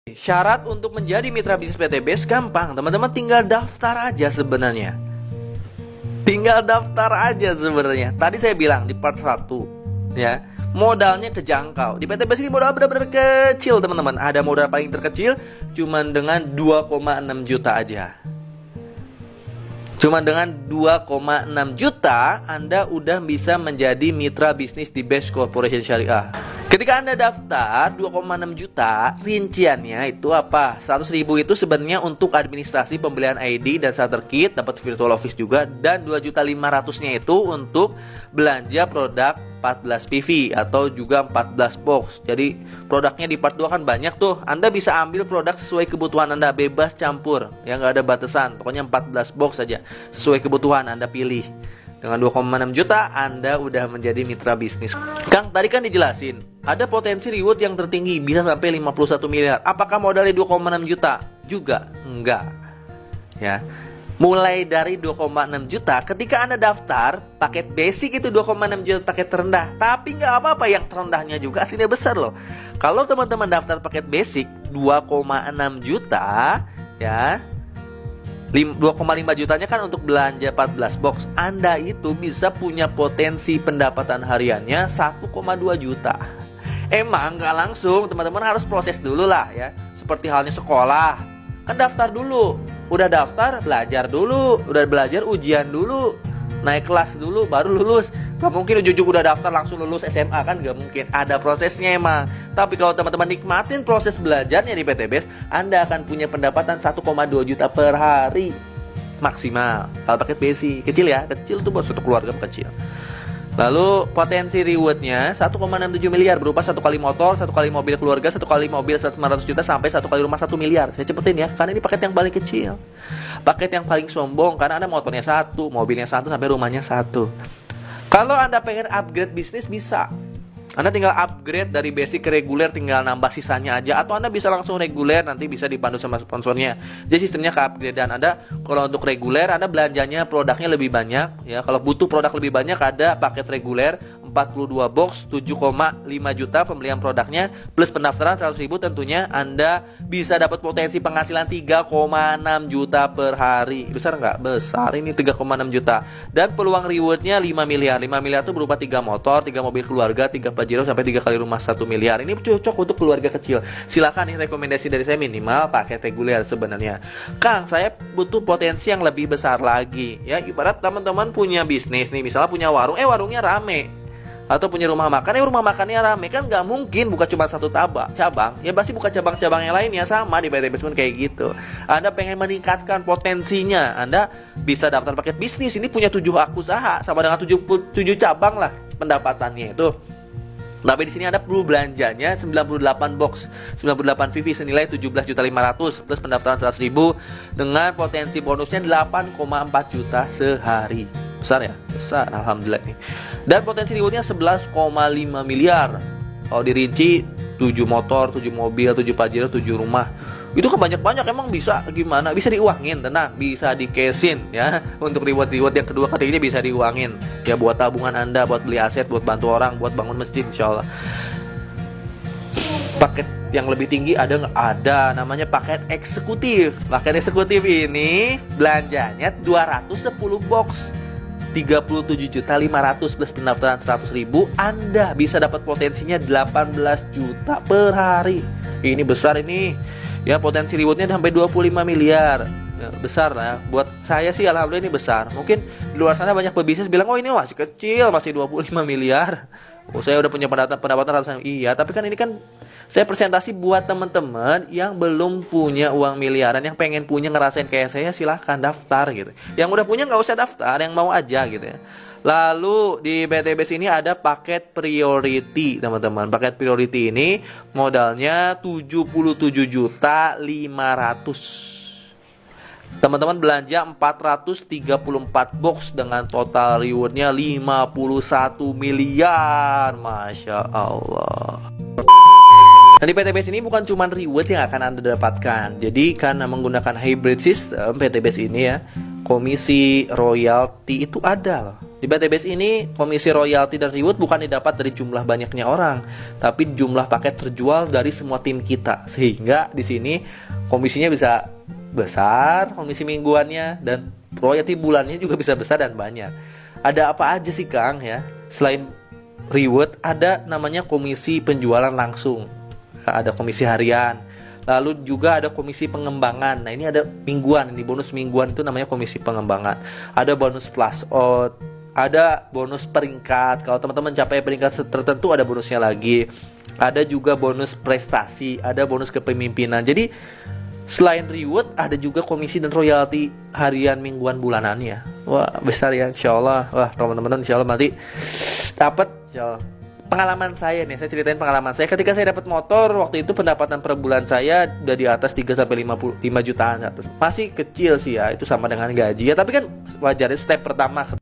Syarat untuk menjadi mitra bisnis PT Base gampang, teman-teman tinggal daftar aja sebenarnya. Tinggal daftar aja sebenarnya. Tadi saya bilang di part 1 ya, modalnya kejangkau. Di PT Base ini modal benar-benar kecil, teman-teman. Ada modal paling terkecil cuman dengan 2,6 juta aja. Cuma dengan 2,6 juta Anda udah bisa menjadi mitra bisnis di Base Corporation Syariah. Ketika Anda daftar 2,6 juta, rinciannya itu apa? 100.000 itu sebenarnya untuk administrasi pembelian ID dan starter kit, dapat virtual office juga, dan 2.500.000-nya itu untuk belanja produk 14 PV atau juga 14 box. Jadi produknya di part 2 kan banyak tuh. Anda bisa ambil produk sesuai kebutuhan Anda, bebas campur, ya nggak ada batasan. Pokoknya 14 box saja, sesuai kebutuhan Anda pilih. Dengan 2,6 juta Anda udah menjadi mitra bisnis. Kang, tadi kan dijelasin ada potensi reward yang tertinggi bisa sampai 51 miliar. Apakah modalnya 2,6 juta? Juga enggak. Ya. Mulai dari 2,6 juta ketika Anda daftar paket basic itu 2,6 juta paket terendah. Tapi nggak apa-apa, yang terendahnya juga hasilnya besar loh. Kalau teman-teman daftar paket basic 2,6 juta ya, 2,5 jutanya kan untuk belanja 14 box. Anda itu bisa punya potensi pendapatan hariannya 1,2 juta. Emang nggak langsung, teman-teman harus proses dulu lah ya. Seperti halnya sekolah, kan daftar dulu. Udah daftar, belajar dulu. Udah belajar, ujian dulu. Naik kelas dulu, baru lulus. Gak mungkin ujuk-ujuk udah daftar langsung lulus SMA, kan gak mungkin. Ada prosesnya emang. Tapi kalau teman-teman nikmatin proses belajarnya di PT Base, Anda akan punya pendapatan 1,2 juta per hari maksimal. Kalau paket basic, kecil ya. Kecil tuh buat satu keluarga kecil. Lalu potensi rewardnya 1,67 miliar berupa 1 kali motor, 1 kali mobil keluarga, 1 kali mobil 900 juta sampai 1 kali rumah 1 miliar. Saya cepetin ya, karena ini paket yang paling kecil. Paket yang paling sombong karena Anda motornya 1, mobilnya 1 sampai rumahnya 1. Kalau Anda pengen upgrade bisnis bisa. Anda tinggal upgrade dari basic ke reguler, tinggal nambah sisanya aja. Atau Anda bisa langsung reguler, nanti bisa dipandu sama sponsornya. Jadi sistemnya ke upgrade. Dan Anda kalau untuk reguler, Anda belanjanya produknya lebih banyak ya. Kalau butuh produk lebih banyak, ada paket reguler 42 box 7,5 juta pembelian produknya plus pendaftaran 100.000. Tentunya Anda bisa dapat potensi penghasilan 3,6 juta per hari. Besar nggak? Besar, ini 3,6 juta. Dan peluang rewardnya 5 miliar. 5 miliar itu berupa 3 motor, 3 mobil keluarga, 3 Pajero sampai 3 kali rumah 1 miliar. Ini cocok untuk keluarga kecil. Silakan, nih rekomendasi dari saya minimal paket reguler sebenarnya. Kang, saya butuh potensi yang lebih besar lagi. Ya, ibarat teman-teman punya bisnis nih, misalnya punya warung, warungnya rame. Atau punya rumah makan, rumah makannya rame. Kan nggak mungkin buka cuma satu cabang. Ya pasti buka cabang-cabang yang lain ya, sama di PT Base pun kayak gitu. Anda pengen meningkatkan potensinya, Anda bisa daftar paket bisnis. Ini punya 7 hak usaha sama dengan 7 cabang lah pendapatannya itu. Tapi di sini Anda perlu belanjanya 98 box, 98 VV senilai 17.500.000 plus pendaftaran 100.000 dengan potensi bonusnya 8,4 juta sehari. Besar ya? Besar, alhamdulillah nih. Dan potensi rewardnya 11,5 miliar. Kalau dirinci 7 motor, 7 mobil, 7 Pajero, 7 rumah. Itu kan banyak-banyak, emang bisa gimana? Bisa diuangin, tenang, bisa di-cashin ya. Untuk reward yang kedua kategorinya bisa diuangin. Ya buat tabungan Anda, buat beli aset, buat bantu orang, buat bangun masjid insyaallah. Paket yang lebih tinggi ada nggak? Ada, namanya paket eksekutif. Paket eksekutif ini belanjanya 210 box 37.500.000 plus pendaftaran 100.000. Anda bisa dapat potensinya 18 juta per hari. Ini besar ini. Ya, potensi rewardnya sampai 25 miliar. Ya, besar lah. Buat saya sih alhamdulillah ini besar. Mungkin di luar sana banyak pebisnis bilang, oh ini masih kecil, masih 25 miliar. Oh, saya udah punya pendapatan ratusan. Iya, tapi kan ini kan saya presentasi buat teman-teman yang belum punya uang miliaran, yang pengen punya, ngerasain kayak saya, silahkan daftar gitu. Yang udah punya nggak usah daftar, yang mau aja gitu ya. Lalu di PT Base ini ada paket priority, teman-teman. Paket priority ini modalnya 77.500.000. Teman-teman belanja 434 box dengan total rewardnya 51 miliar. Masya Allah. Nah, di PT Base ini bukan cuma reward yang akan Anda dapatkan. Jadi karena menggunakan hybrid system PT Base ini ya, komisi royalti itu ada loh. Di BTBS ini komisi royalti dan reward bukan didapat dari jumlah banyaknya orang, tapi jumlah paket terjual dari semua tim kita. Sehingga di sini komisinya bisa besar, komisi mingguannya, dan royalti bulannya juga bisa besar dan banyak. Ada apa aja sih Kang ya? Selain reward ada namanya komisi penjualan langsung, ada komisi harian, lalu juga ada komisi pengembangan. Nah ini ada mingguan, ini bonus mingguan itu namanya komisi pengembangan. Ada bonus plus out, ada bonus peringkat. Kalau teman-teman capai peringkat tertentu ada bonusnya lagi. Ada juga bonus prestasi, ada bonus kepemimpinan. Jadi selain reward ada juga komisi dan royalti harian, mingguan, bulanannya. Wah besar ya insya Allah. Wah teman-teman insya Allah nanti dapat. Pengalaman saya nih, saya ceritain pengalaman saya ketika saya dapat motor. Waktu itu pendapatan per bulan saya udah di atas 3 sampai 5 jutaan atas. Masih kecil sih ya, itu sama dengan gaji ya, tapi kan wajar, step pertama